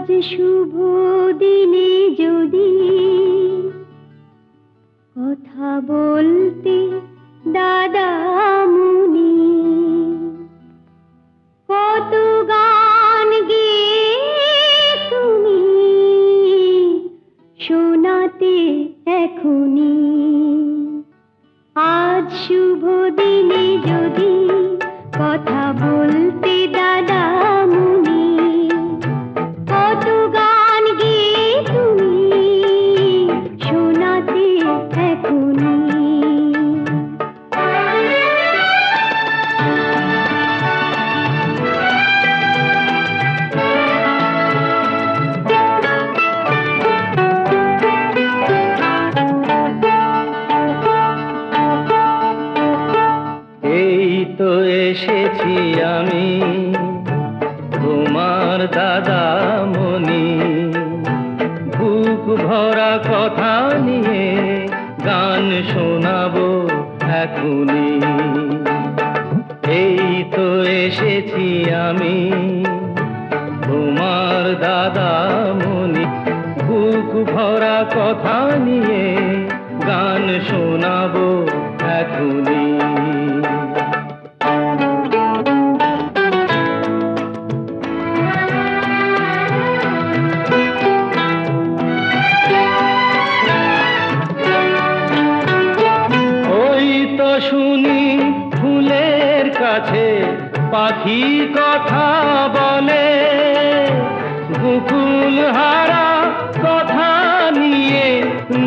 শুভ দিনে যদি কথা বলতে দাদামণি, কত গান গেয়ে তুমি শোনাতে এখনি। আজ শুভ দিনে যদি কথা বলতে দাদামণি, কত গান গেয়ে তুমি শোনাতে এখনি। এই তো এসেছি আমি তোমার দাদামণি, বুক ভরা কথা নিয়ে গান শোনাবো এখনি। এই তো এসেছি আমি তোমার দাদামণি, বুক ভরা কথা নিয়ে গান শোনাবো এখনি। শুনি ফুলের কাছে পাখি কথা বলে, গোকুল হারা কথা নিয়ে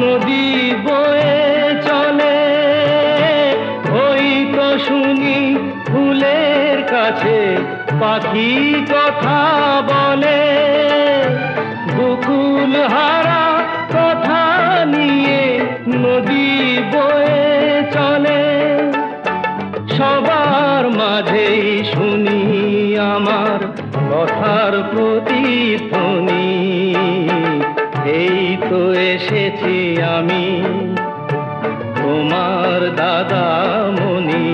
নদী বয়ে চলে। ওই তো শুনি ফুলের কাছে পাখি কথা বলে, গোকুল হারা কথা নিয়ে নদী বয়ে চলে। সবার মাঝেই শুনি আমার কথার প্রতিধ্বনি। এই তো এসেছি আমি তোমার দাদামণি,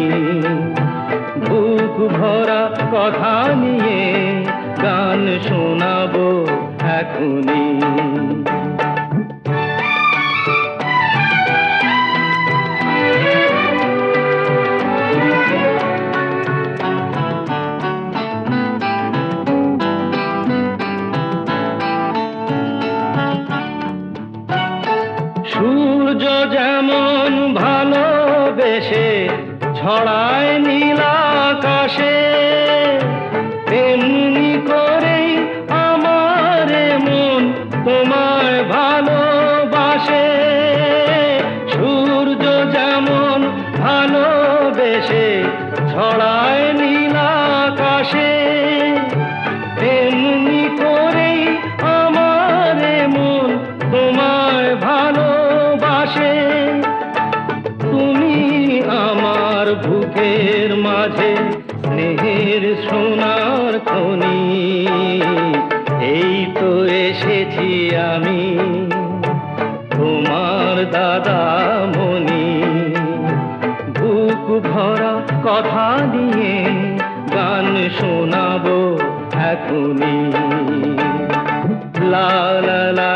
বুক ভরা কথা নিয়ে গান শোনাবো এখনি। সূর্য যেমন ভালোবেসে ছড়ায় নীল আকাশে, তেমনি করেই আমার মন তোমায় ভালোবাসে। সূর্য যেমন ভালোবেসে ছড়ায় নীল আকাশে, তেমনি করেই আমার মন তোমায় ভালোবাসে। তুমি আমার বুকের মাঝে স্নেহের সোনার খনি। এই তো এসেছি আমি তোমার দাদামণি, বুক ভরা কথা নিয়ে গান শোনাবো এখনি। লা লা লা